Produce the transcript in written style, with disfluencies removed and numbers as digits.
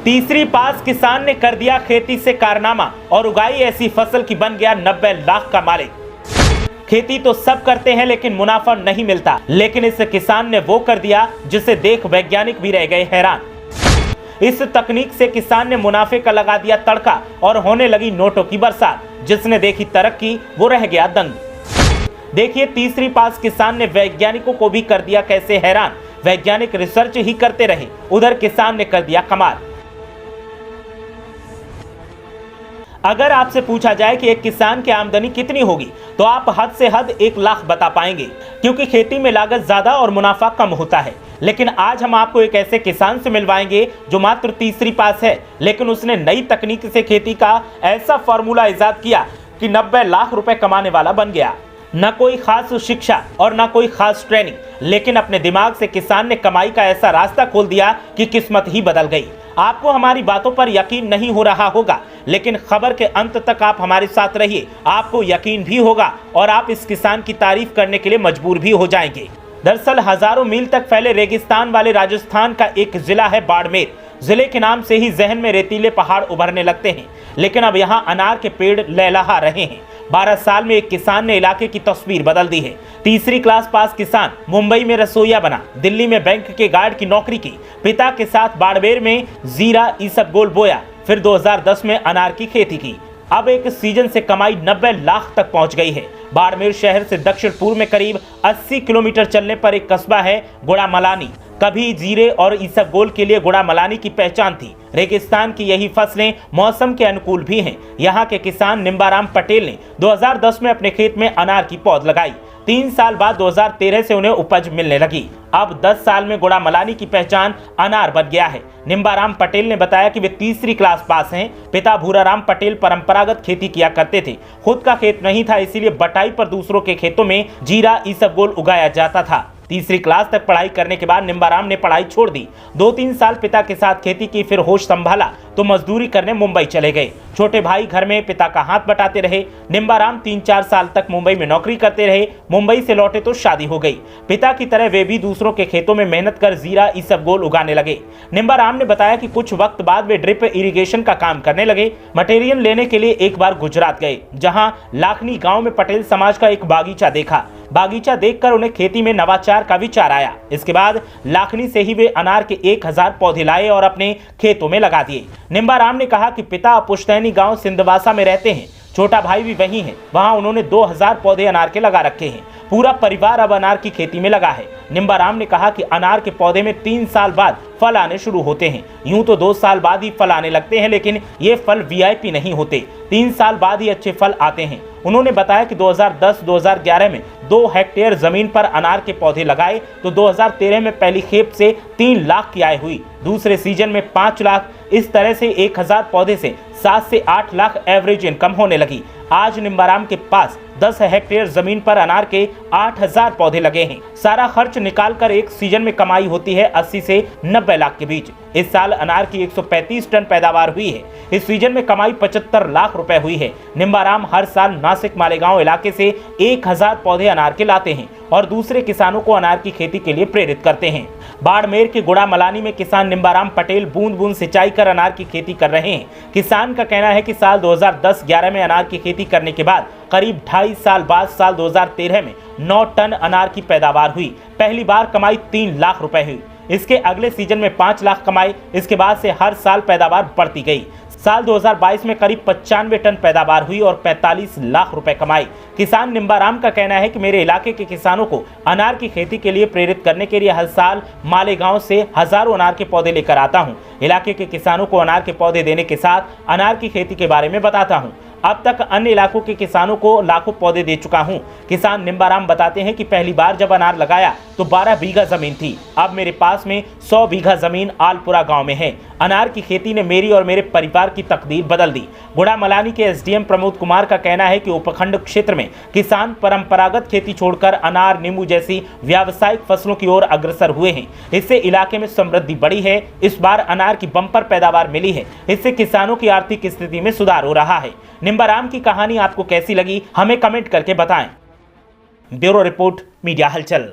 तीसरी पास किसान ने कर दिया खेती से कारनामा और उगाई ऐसी फसल की बन गया 90 लाख का मालिक। खेती तो सब करते हैं लेकिन मुनाफा नहीं मिलता, लेकिन इस किसान ने वो कर दिया जिसे देख वैज्ञानिक भी रह गए हैरान। इस तकनीक से किसान ने मुनाफे का लगा दिया तड़का और होने लगी नोटों की बरसात। जिसने देखी तरक्की वो रह गया दंग। देखिए तीसरी पास किसान ने वैज्ञानिकों को भी कर दिया कैसे हैरान। वैज्ञानिक रिसर्च ही करते रहे, उधर किसान ने कर दिया कमाल। अगर आपसे पूछा जाए कि एक किसान की आमदनी कितनी होगी तो आप हद से हद 1 लाख बता पाएंगे, क्योंकि खेती में लागत ज्यादा और मुनाफा कम होता है। लेकिन आज हम आपको एक ऐसे किसान से मिलवाएंगे जो मात्र तीसरी पास है, लेकिन उसने नई तकनीक से खेती का ऐसा फॉर्मूला इजाद किया कि 90 लाख रुपए कमाने वाला बन गया। न कोई खास शिक्षा और न कोई खास ट्रेनिंग, लेकिन अपने दिमाग से किसान ने कमाई का ऐसा रास्ता खोल दिया कि किस्मत ही बदल गई। आपको हमारी बातों पर यकीन नहीं हो रहा होगा, लेकिन खबर के अंत तक आप हमारे साथ रहिए, आपको यकीन भी होगा और आप इस किसान की तारीफ करने के लिए मजबूर भी हो जाएंगे। दरअसल हजारों मील तक फैले रेगिस्तान वाले राजस्थान का एक जिला है बाड़मेर। जिले के नाम से ही जहन में रेतीले पहाड़ उभरने लगते हैं, लेकिन अब यहाँ अनार के पेड़ लहलहा रहे हैं। 12 साल में एक किसान ने इलाके की तस्वीर बदल दी है। तीसरी क्लास पास किसान मुंबई में रसोईया बना, दिल्ली में बैंक के गार्ड की नौकरी की, पिता के साथ बाड़मेर में जीरा इसबगोल बोया, फिर 2010 में अनार की खेती की। अब एक सीजन से कमाई 90 लाख तक पहुंच गई है। बाड़मेर शहर से दक्षिण पूर्व में करीब 80 किलोमीटर चलने पर एक कस्बा है गुड़ामलानी। कभी जीरे और इसबगोल के लिए गुड़ामलानी की पहचान थी। रेगिस्तान की यही फसलें मौसम के अनुकूल भी हैं। यहाँ के किसान निम्बाराम पटेल ने 2010 में अपने खेत में अनार की पौध लगाई। 3 साल बाद 2013 से उन्हें उपज मिलने लगी। अब 10 साल में गुड़ामलानी की पहचान अनार बन गया है। निम्बाराम पटेल ने बताया कि वे तीसरी क्लास पास हैं। पिता भूराराम पटेल परंपरागत खेती किया करते थे। खुद का खेत नहीं था, इसीलिए बटाई पर दूसरों के खेतों में जीरा इसबगोल उगाया जाता था। तीसरी क्लास तक पढ़ाई करने के बाद निम्बाराम ने पढ़ाई छोड़ दी। 2-3 साल पिता के साथ खेती की, फिर होश संभाला तो मजदूरी करने मुंबई चले गए। छोटे भाई घर में पिता का हाथ बटाते रहे। निम्बाराम 3-4 साल तक मुंबई में नौकरी करते रहे। मुंबई से लौटे तो शादी हो गई। पिता की तरह वे भी दूसरों के खेतों में मेहनत कर जीरा इसबगोल उगाने लगे। निम्बाराम ने बताया कि कुछ वक्त बाद वे ड्रिप इरिगेशन का काम करने लगे। मटेरियल लेने के लिए एक बार गुजरात गए, जहां लाखनी गांव में पटेल समाज का एक बागीचा देखा। बागीचा देखकर उन्हें खेती में नवाचार का विचार आया। इसके बाद लाखनी से ही वे अनार के 1000 पौधे लाए और अपने खेतों में लगा दिए। निम्बाराम ने कहा कि पिता पुश्तैनी गांव सिंधवासा में रहते हैं, छोटा भाई भी वहीं है। वहां उन्होंने 2000 पौधे अनार के लगा रखे हैं। पूरा परिवार अब अनार की खेती में लगा है। निम्बाराम ने कहा कि अनार के पौधे में 3 साल बाद फल आने शुरू होते हैं। यूं तो 2 साल बाद ही फल आने लगते हैं, लेकिन ये फल वीआईपी नहीं होते। 3 साल बाद ही अच्छे फल आते हैं। उन्होंने बताया कि 2010-2011 में 2 हेक्टेयर जमीन पर अनार के पौधे लगाए तो 2013 में पहली खेप से 3 लाख की आय हुई। दूसरे सीजन में 5 लाख। इस तरह से 1000 पौधे से 7 से 8 लाख एवरेज इनकम होने लगी। आज निम्बाराम के पास 10 हेक्टेयर जमीन पर अनार के 8000 पौधे लगे हैं। सारा खर्च निकालकर एक सीजन में कमाई होती है 80 से 90 लाख के बीच। इस साल अनार की 135 टन पैदावार हुई है। इस सीजन में कमाई 75 लाख रुपए हुई है। निम्बाराम हर साल नासिक मालेगांव इलाके से 1000 पौधे अनार के लाते हैं और दूसरे किसानों को अनार की खेती के लिए प्रेरित करते हैं। बाड़मेर के गुड़ामलानी में किसान निम्बाराम पटेल बूंद बूंद सिंचाई कर अनार की खेती कर रहे हैं। किसान का कहना है कि साल 2010-11 में अनार की खेती करने के बाद करीब 2.5 साल बाद साल 2013 में 9 टन अनार की पैदावार हुई। पहली बार कमाई 3 लाख रुपए हुई। इसके अगले सीजन में 5 लाख कमाए। इसके बाद से हर साल पैदावार बढ़ती गई। साल 2022 में करीब 95 टन पैदावार हुई और 45 लाख रुपए कमाए। किसान निम्बाराम का कहना है कि मेरे इलाके के किसानों को अनार की खेती के लिए प्रेरित करने के लिए हर साल मालेगांव से हजारों अनार के पौधे लेकर आता हूं। इलाके के किसानों को अनार के पौधे देने के साथ अनार की खेती के बारे में बताता हूं। अब तक अन्य इलाकों के किसानों को लाखों पौधे दे चुका हूं। किसान निम्बाराम बताते हैं कि पहली बार जब अनार लगाया तो 12 बीघा जमीन थी। अब मेरे पास में 100 बीघा जमीन आलपुरा गांव में है। अनार की खेती ने मेरी और मेरे परिवार की तकदीर बदल दी। गुड़ामलानी के एसडीएम प्रमोद कुमार का कहना है कि उपखंड क्षेत्र में किसान परंपरागत खेती छोड़कर अनार, नींबू जैसी व्यावसायिक फसलों की ओर अग्रसर हुए हैं। इससे इलाके में समृद्धि बढ़ी है। इस बार अनार की बम्पर पैदावार मिली है। इससे किसानों की आर्थिक स्थिति में सुधार हो रहा है। निम्बाराम की कहानी आपको कैसी लगी, हमें कमेंट करके बताएं। ब्यूरो रिपोर्ट, मीडिया हलचल।